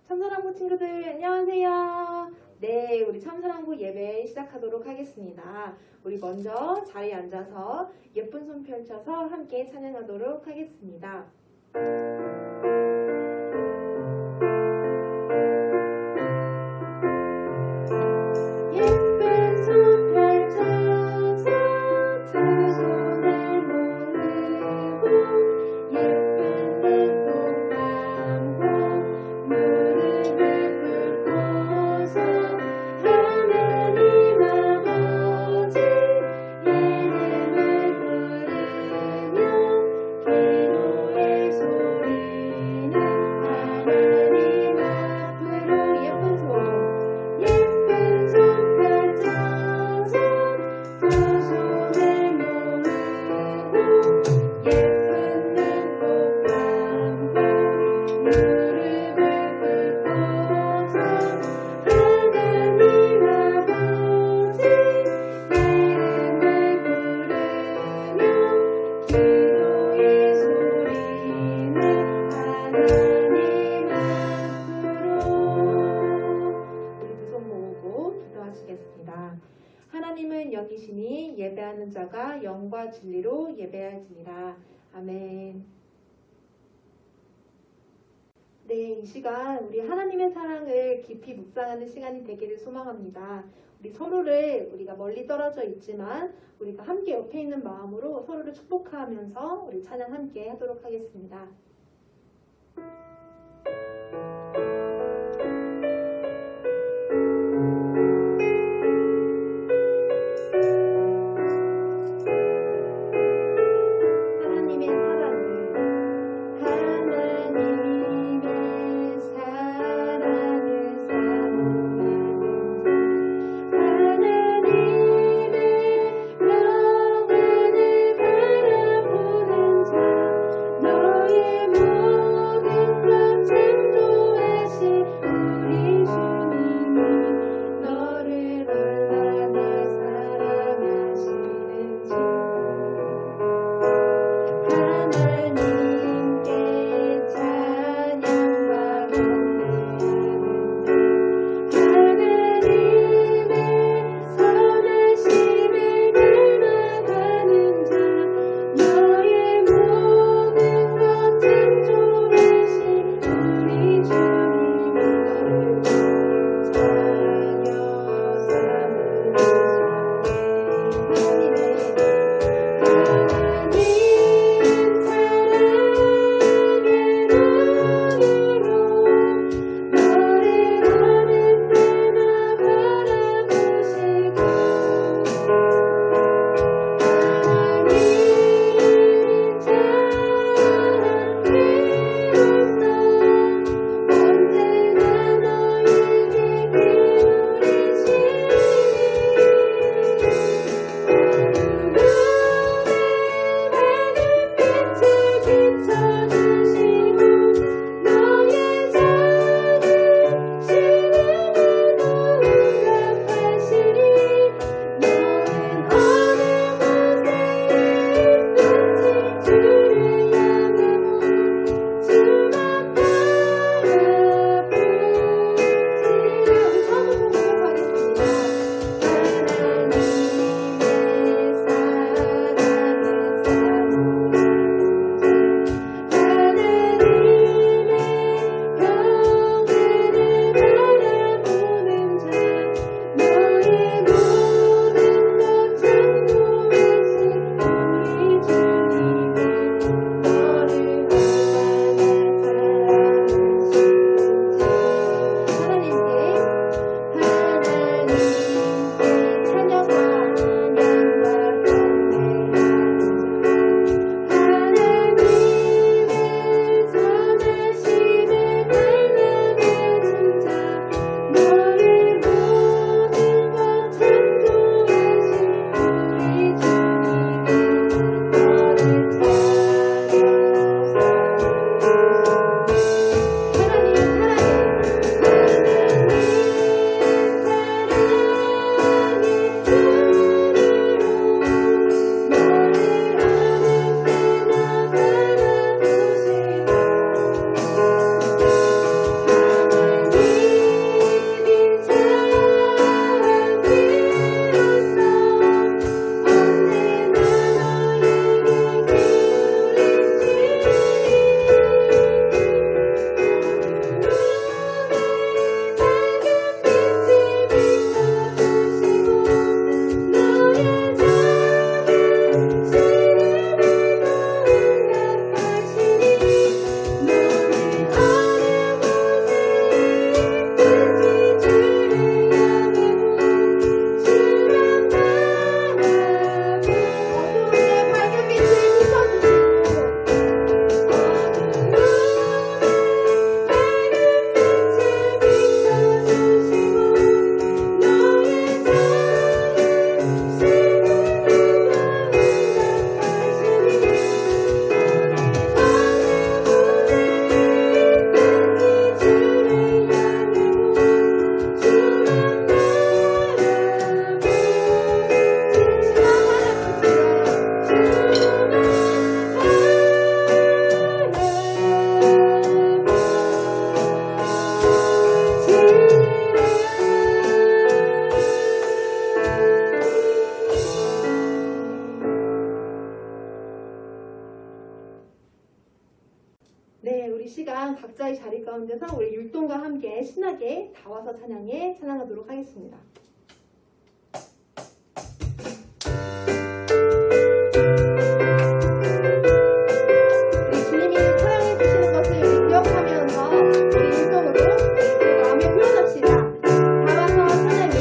참사랑부 친구들 안녕하세요. 네, 우리 참사랑부 예배 시작하도록 하겠습니다. 우리 먼저 자리에 앉아서 예쁜 손 펼쳐서 함께 찬양하도록 하겠습니다. 예쁜 손 펼쳐서 두 손을 모으고 예쁜 눈꼭 감고 무릎을 꿇고서 하나님 아버지 이름을 부르며 기도의 소리는 하나님 앞으로 예쁜 손 펼쳐서 두 손을 모으고 예쁜 눈꼭 감고 무릎을 꿇고서 하나님 아버지 이름을 부르며 기도의 소리는 하나님 앞으로 우리 두 손 모으고 기도하시겠습니다. 하나님은 여기시니 예배하는 자가 영과 진리로 예배할지니라. 아멘. 네, 이 시간 우리 하나님의 사랑을 깊이 묵상하는 시간이 되기를 소망합니다. 우리 서로를 우리가 멀리 떨어져 있지만 우리가 함께 옆에 있는 마음으로 서로를 축복하면서 우리 찬양 함께 하도록 하겠습니다. 하나님의 사랑을 사모하는 자 하나님의 영광을 바라보는 자 너의 가운데서 우리 율동과 함께 신나게 다 와서 찬양에 찬양하도록 하겠습니다. 우리 주님이 사랑해 주시는 것을 우리 기억하면서 우리 율동으로 우리 마음에 표현합시다. 다 와서 찬양해.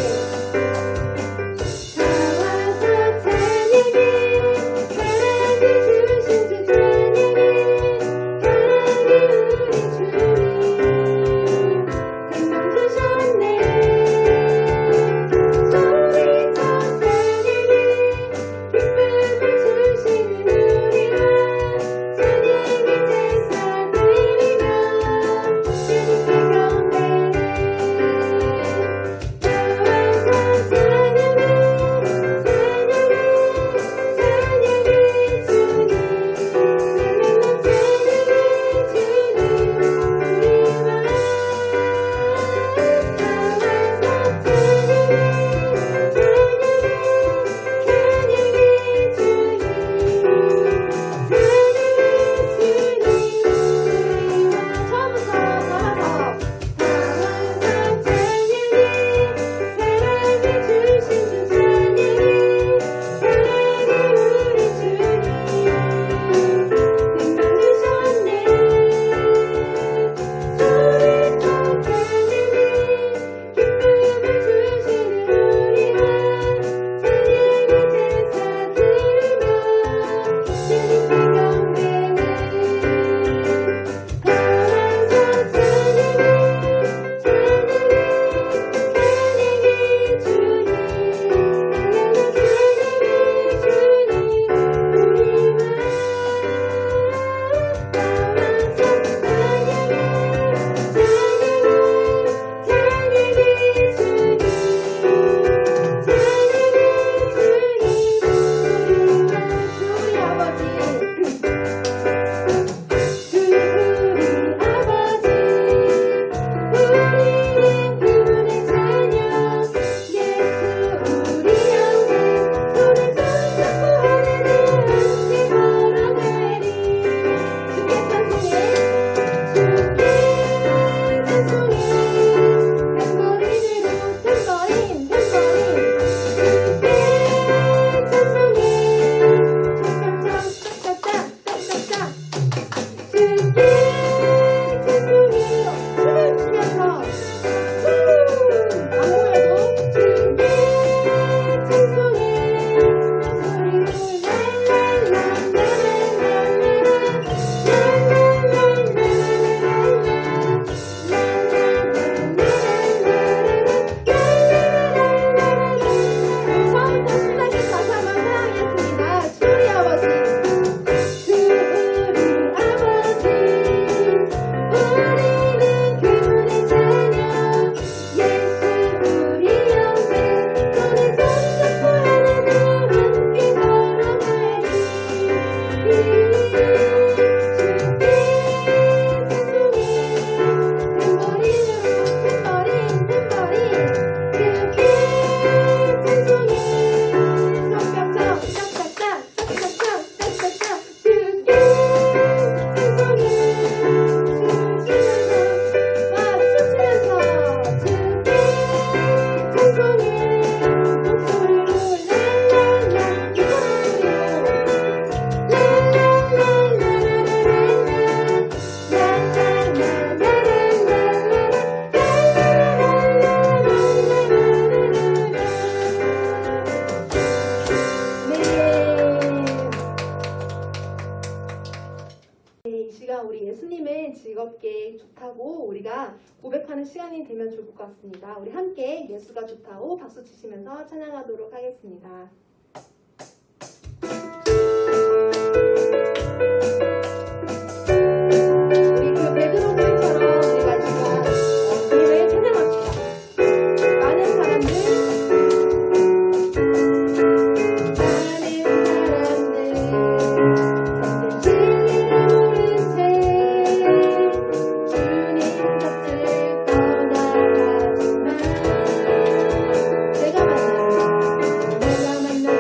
즐겁게 좋다고 우리가 고백하는 시간이 되면 좋을 것 같습니다. 우리 함께 예수가 좋다고 박수 치시면서 찬양하도록 하겠습니다. 우리 그 베드로 부인처럼 우리가 정말 주님을 찬양합시다. 많은 사람들 내가 만난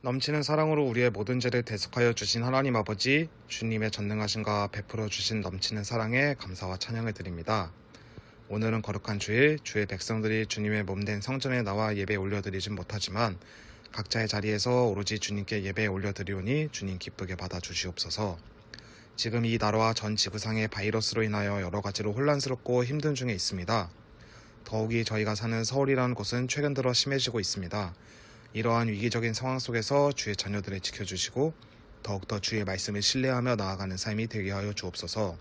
넘치는 사랑으로 우리의 모든 죄를 대속하여 주신 하나님 아버지, 주님의 전능하심과 베풀어 주신 넘치는 사랑에 감사와 찬양을 드립니다. 오늘은 거룩한 주일, 주의 백성들이 주님의 몸된 성전에 나와 예배 올려드리진 못하지만 각자의 자리에서 오로지 주님께 예배 올려드리오니 주님 기쁘게 받아주시옵소서. 지금 이 나라와 전 지구상의 바이러스로 인하여 여러 가지로 혼란스럽고 힘든 중에 있습니다. 더욱이 저희가 사는 서울이라는 곳은 최근 들어 심해지고 있습니다. 이러한 위기적인 상황 속에서 주의 자녀들을 지켜주시고 더욱더 주의 말씀을 신뢰하며 나아가는 삶이 되게 하여 주옵소서.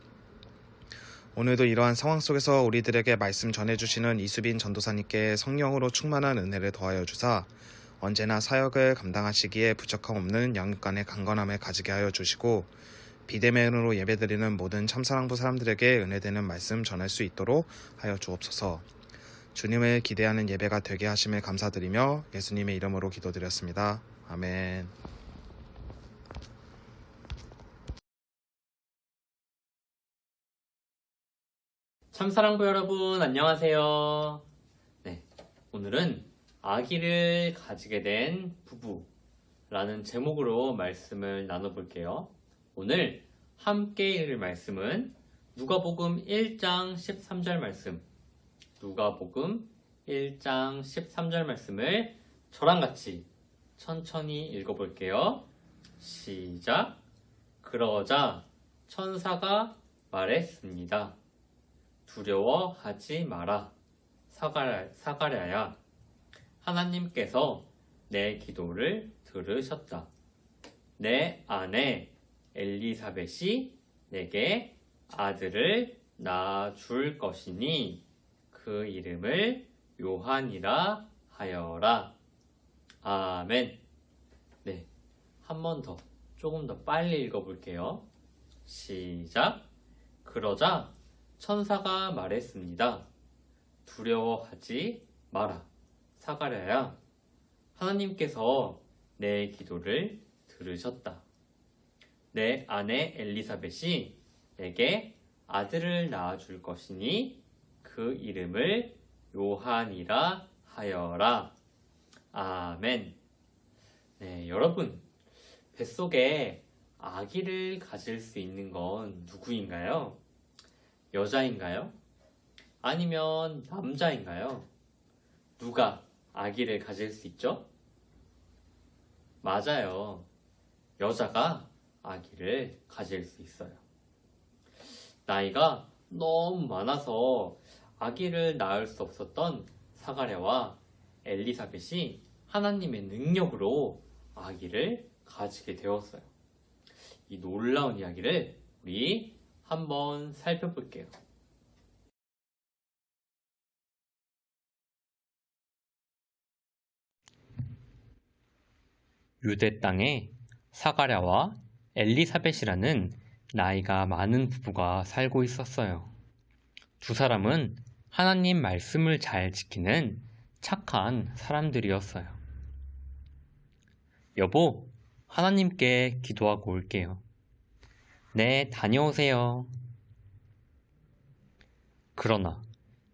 오늘도 이러한 상황 속에서 우리들에게 말씀 전해주시는 이수빈 전도사님께 성령으로 충만한 은혜를 더하여 주사 언제나 사역을 감당하시기에 부족함 없는 영육간의 강건함을 가지게 하여 주시고 비대면으로 예배드리는 모든 참사랑부 사람들에게 은혜되는 말씀 전할 수 있도록 하여 주옵소서. 주님을 기대하는 예배가 되게 하심을 감사드리며 예수님의 이름으로 기도드렸습니다. 아멘. 참사랑부 여러분 안녕하세요. 네, 오늘은 아기를 가지게 된 부부라는 제목으로 말씀을 나눠볼게요. 오늘 함께 읽을 말씀은 누가복음 1장 13절 말씀, 누가복음 1장 13절 말씀을 저랑 같이 천천히 읽어볼게요. 시작. 그러자 천사가 말했습니다. 두려워하지 마라. 사가랴야. 하나님께서 내 기도를 들으셨다. 내 아내 엘리사벳이 내게 아들을 낳아줄 것이니 그 이름을 요한이라 하여라. 아멘. 네, 한 번 더, 조금 더 빨리 읽어볼게요. 시작. 그러자 천사가 말했습니다. 두려워하지 마라. 사가랴야. 하나님께서 내 기도를 들으셨다. 내 아내 엘리사벳이 내게 아들을 낳아줄 것이니 그 이름을 요한이라 하여라. 아멘. 네, 여러분, 뱃속에 아기를 가질 수 있는 건 누구인가요? 여자인가요? 아니면 남자인가요? 누가 아기를 가질 수 있죠? 맞아요. 여자가 아기를 가질 수 있어요. 나이가 너무 많아서 아기를 낳을 수 없었던 사가랴와 엘리사벳이 하나님의 능력으로 아기를 가지게 되었어요. 이 놀라운 이야기를 우리 한번 살펴볼게요. 유대 땅에 사가랴와 엘리사벳이라는 나이가 많은 부부가 살고 있었어요. 두 사람은 하나님 말씀을 잘 지키는 착한 사람들이었어요. 여보, 하나님께 기도하고 올게요. 네, 다녀오세요. 그러나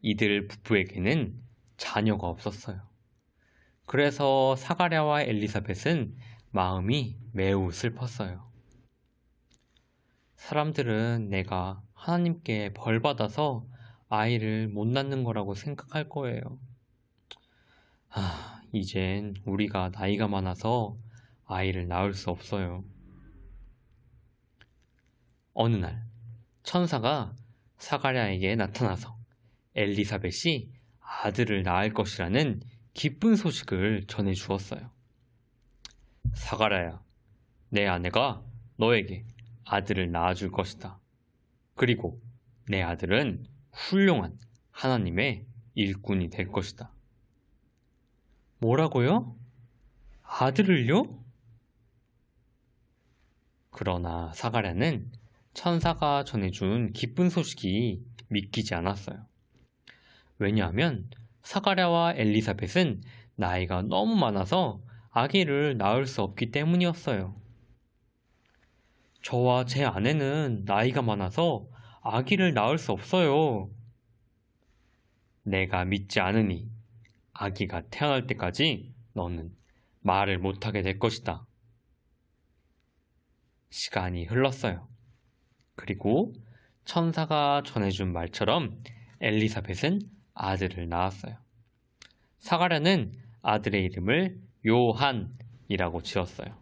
이들 부부에게는 자녀가 없었어요. 그래서 사가랴와 엘리사벳은 마음이 매우 슬펐어요. 사람들은 내가 하나님께 벌 받아서 아이를 못 낳는 거라고 생각할 거예요. 이젠 우리가 나이가 많아서 아이를 낳을 수 없어요. 어느 날 천사가 사가랴에게 나타나서 엘리사벳이 아들을 낳을 것이라는 기쁜 소식을 전해 주었어요. 사가랴야, 내 아내가 너에게 아들을 낳아줄 것이다. 그리고 내 아들은 훌륭한 하나님의 일꾼이 될 것이다. 뭐라고요? 아들을요? 그러나 사가랴는 천사가 전해준 기쁜 소식이 믿기지 않았어요. 왜냐하면 사가랴와 엘리사벳은 나이가 너무 많아서 아기를 낳을 수 없기 때문이었어요. 저와 제 아내는 나이가 많아서 아기를 낳을 수 없어요. 내가 믿지 않으니 아기가 태어날 때까지 너는 말을 못하게 될 것이다. 시간이 흘렀어요. 그리고 천사가 전해준 말처럼 엘리사벳은 아들을 낳았어요. 사가랴는 아들의 이름을 요한이라고 지었어요.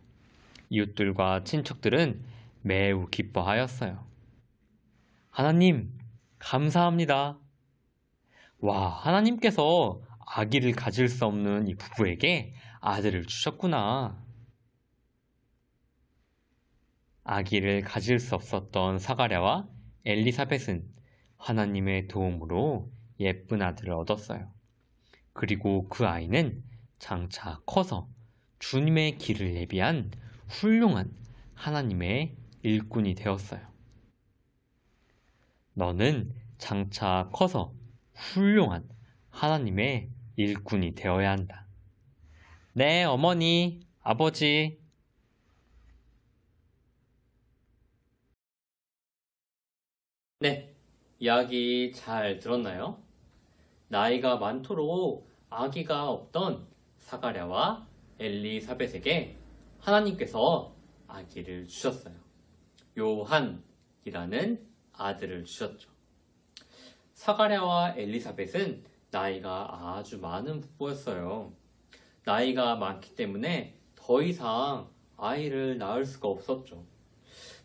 이웃들과 친척들은 매우 기뻐하였어요. 하나님, 감사합니다. 와, 하나님께서 아기를 가질 수 없는 이 부부에게 아들을 주셨구나. 아기를 가질 수 없었던 사가랴와 엘리사벳은 하나님의 도움으로 예쁜 아들을 얻었어요. 그리고 그 아이는 장차 커서 주님의 길을 예비한 훌륭한 하나님의 일꾼이 되었어요. 너는 장차 커서 훌륭한 하나님의 일꾼이 되어야 한다. 네, 어머니, 아버지. 네, 이야기 잘 들었나요? 나이가 많도록 아기가 없던 사가랴와 엘리사벳에게 하나님께서 아기를 주셨어요. 요한이라는 아들을 주셨죠. 사가랴와 엘리사벳은 나이가 아주 많은 부부였어요. 나이가 많기 때문에 더 이상 아이를 낳을 수가 없었죠.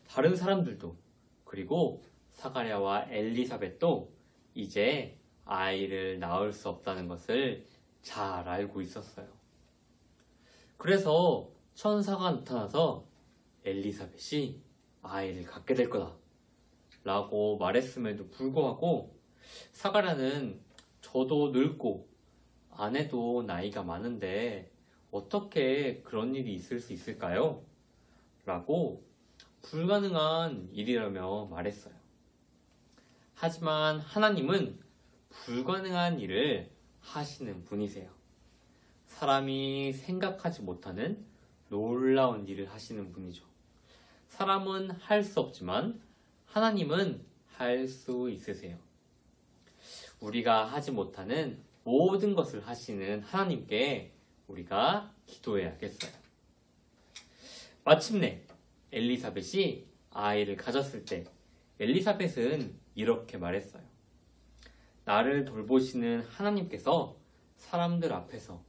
다른 사람들도, 그리고 사가랴와 엘리사벳도 이제 아이를 낳을 수 없다는 것을 잘 알고 있었어요. 그래서 천사가 나타나서 엘리사벳이 아이를 갖게 될 거다 라고 말했음에도 불구하고 사가랴는 저도 늙고 아내도 나이가 많은데 어떻게 그런 일이 있을 수 있을까요? 라고 불가능한 일이라며 말했어요. 하지만 하나님은 불가능한 일을 하시는 분이세요. 사람이 생각하지 못하는 놀라운 일을 하시는 분이죠. 사람은 할 수 없지만 하나님은 할 수 있으세요. 우리가 하지 못하는 모든 것을 하시는 하나님께 우리가 기도해야겠어요. 마침내 엘리사벳이 아이를 가졌을 때 엘리사벳은 이렇게 말했어요. 나를 돌보시는 하나님께서 사람들 앞에서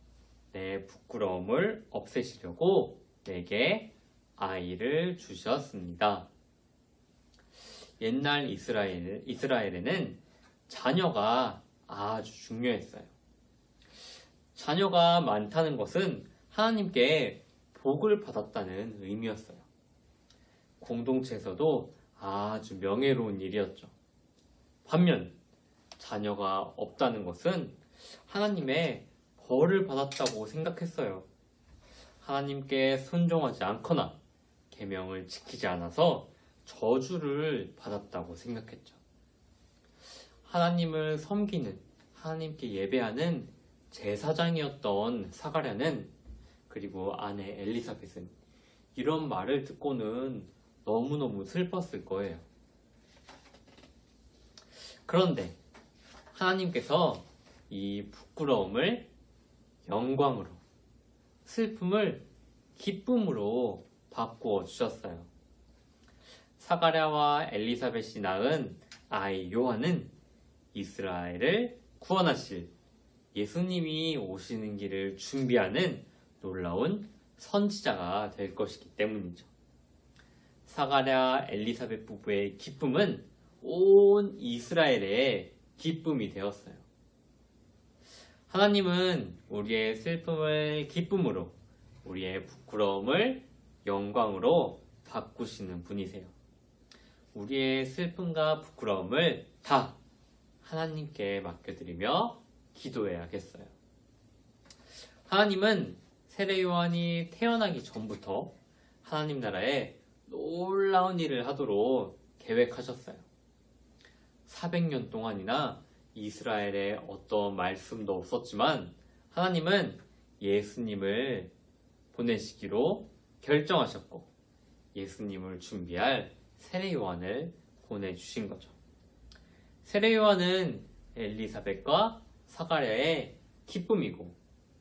내 부끄러움을 없애시려고 내게 아이를 주셨습니다. 옛날 이스라엘에는 자녀가 아주 중요했어요. 자녀가 많다는 것은 하나님께 복을 받았다는 의미였어요. 공동체에서도 아주 명예로운 일이었죠. 반면 자녀가 없다는 것은 하나님의 벌을 받았다고 생각했어요. 하나님께 순종하지 않거나 계명을 지키지 않아서 저주를 받았다고 생각했죠. 하나님을 섬기는, 하나님께 예배하는 제사장이었던 사가랴는, 그리고 아내 엘리사벳은 이런 말을 듣고는 너무너무 슬펐을 거예요. 그런데 하나님께서 이 부끄러움을 영광으로, 슬픔을 기쁨으로 바꾸어 주셨어요. 사가랴와 엘리사벳이 낳은 아이 요한은 이스라엘을 구원하실 예수님이 오시는 길을 준비하는 놀라운 선지자가 될 것이기 때문이죠. 사가랴 엘리사벳 부부의 기쁨은 온 이스라엘의 기쁨이 되었어요. 하나님은 우리의 슬픔을 기쁨으로, 우리의 부끄러움을 영광으로 바꾸시는 분이세요. 우리의 슬픔과 부끄러움을 다 하나님께 맡겨드리며 기도해야겠어요. 하나님은 세례 요한이 태어나기 전부터 하나님 나라에 놀라운 일을 하도록 계획하셨어요. 400년 동안이나 이스라엘에 어떤 말씀도 없었지만 하나님은 예수님을 보내시기로 결정하셨고 예수님을 준비할 세례 요한을 보내주신 거죠. 세례 요한은 엘리사벳과 사가랴의 기쁨이고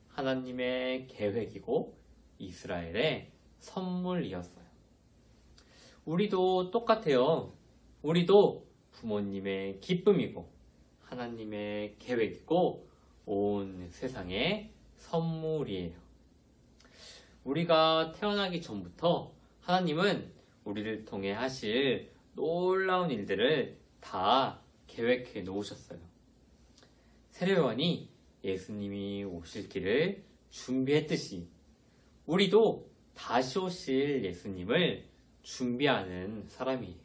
하나님의 계획이고 이스라엘의 선물이었어요. 우리도 똑같아요. 우리도 부모님의 기쁨이고 하나님의 계획이고 온 세상의 선물이에요. 우리가 태어나기 전부터 하나님은 우리를 통해 하실 놀라운 일들을 다 계획해 놓으셨어요. 세례요한이 예수님이 오실 길을 준비했듯이 우리도 다시 오실 예수님을 준비하는 사람이에요.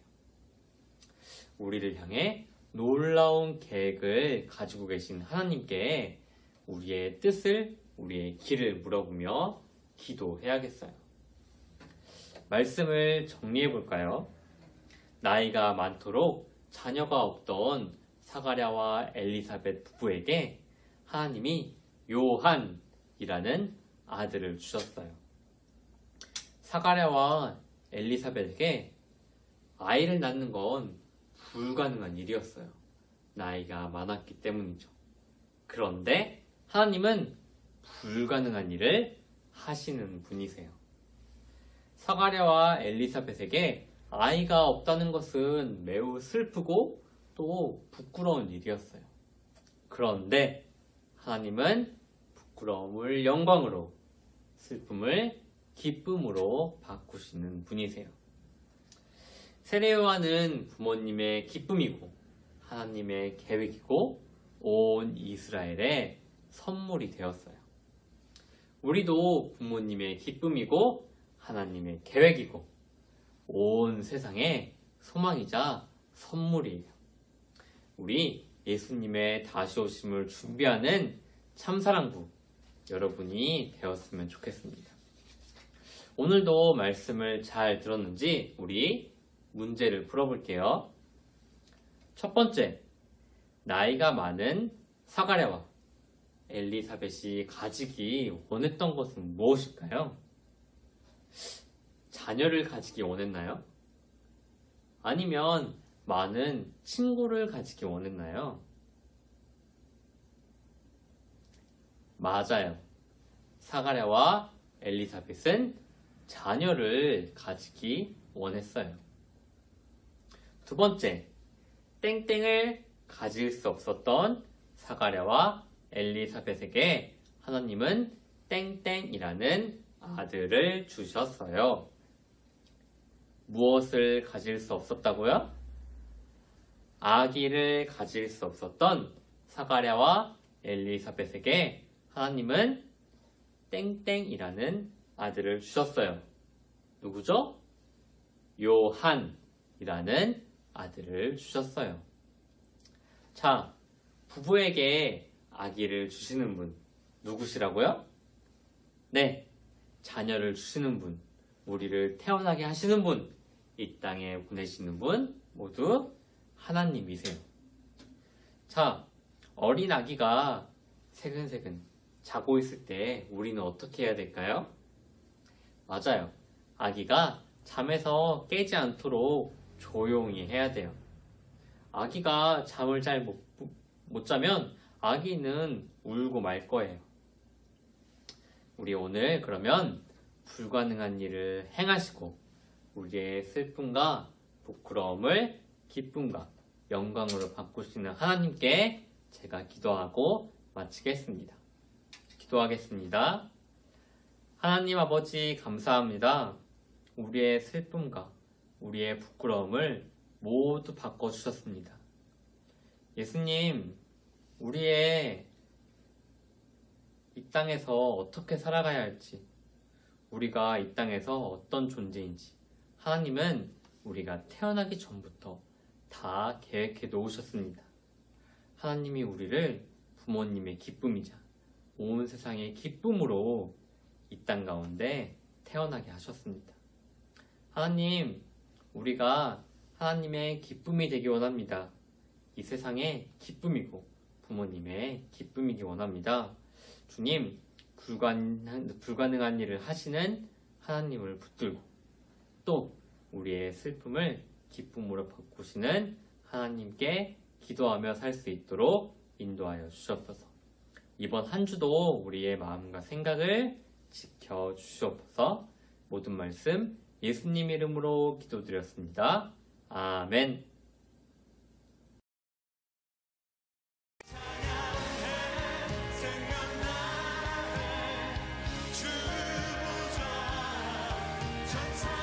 우리를 향해 놀라운 계획을 가지고 계신 하나님께 우리의 뜻을, 우리의 길을 물어보며 기도해야겠어요. 말씀을 정리해 볼까요? 나이가 많도록 자녀가 없던 사가랴와 엘리사벳 부부에게 하나님이 요한이라는 아들을 주셨어요. 사가랴와 엘리사벳에게 아이를 낳는 건 불가능한 일이었어요. 나이가 많았기 때문이죠. 그런데 하나님은 불가능한 일을 하시는 분이세요. 사가랴와 엘리사벳에게 아이가 없다는 것은 매우 슬프고 또 부끄러운 일이었어요. 그런데 하나님은 부끄러움을 영광으로, 슬픔을 기쁨으로 바꾸시는 분이세요. 세례요한은 부모님의 기쁨이고 하나님의 계획이고 온 이스라엘의 선물이 되었어요. 우리도 부모님의 기쁨이고 하나님의 계획이고 온 세상의 소망이자 선물이에요. 우리 예수님의 다시 오심을 준비하는 참사랑부 여러분이 되었으면 좋겠습니다. 오늘도 말씀을 잘 들었는지 우리 문제를 풀어볼게요. 첫 번째, 나이가 많은 사가랴와 엘리사벳이 가지기 원했던 것은 무엇일까요? 자녀를 가지기 원했나요? 아니면 많은 친구를 가지기 원했나요? 맞아요. 사가랴와 엘리사벳은 자녀를 가지기 원했어요. 두 번째, 땡땡을 가질 수 없었던 사가랴와 엘리사벳에게 하나님은 땡땡이라는 아들을 주셨어요. 무엇을 가질 수 없었다고요? 아기를 가질 수 없었던 사가랴와 엘리사벳에게 하나님은 땡땡이라는 아들을 주셨어요. 누구죠? 요한이라는 아들을 주셨어요. 자, 부부에게 아기를 주시는 분 누구시라고요? 네, 자녀를 주시는 분, 우리를 태어나게 하시는 분, 이 땅에 보내시는 분 모두 하나님이세요. 자, 어린 아기가 새근새근 자고 있을 때 우리는 어떻게 해야 될까요? 맞아요. 아기가 잠에서 깨지 않도록 조용히 해야 돼요. 아기가 잠을 잘 못 자면 아기는 울고 말 거예요. 우리 오늘 그러면 불가능한 일을 행하시고 우리의 슬픔과 부끄러움을 기쁨과 영광으로 바꾸시는 하나님께 제가 기도하고 마치겠습니다. 기도하겠습니다. 하나님 아버지 감사합니다. 우리의 슬픔과 우리의 부끄러움을 모두 바꿔주셨습니다. 예수님, 우리의 이 땅에서 어떻게 살아가야 할지, 우리가 이 땅에서 어떤 존재인지 하나님은 우리가 태어나기 전부터 다 계획해 놓으셨습니다. 하나님이 우리를 부모님의 기쁨이자 온 세상의 기쁨으로 이 땅 가운데 태어나게 하셨습니다. 하나님, 우리가 하나님의 기쁨이 되기 원합니다. 이 세상의 기쁨이고 부모님의 기쁨이기 원합니다. 주님, 불가능한 일을 하시는 하나님을 붙들고 또 우리의 슬픔을 기쁨으로 바꾸시는 하나님께 기도하며 살 수 있도록 인도하여 주셨소서. 이번 한 주도 우리의 마음과 생각을 지켜주시옵소서. 모든 말씀 예수님 이름으로 기도드렸습니다. 아멘. 주보좌 전사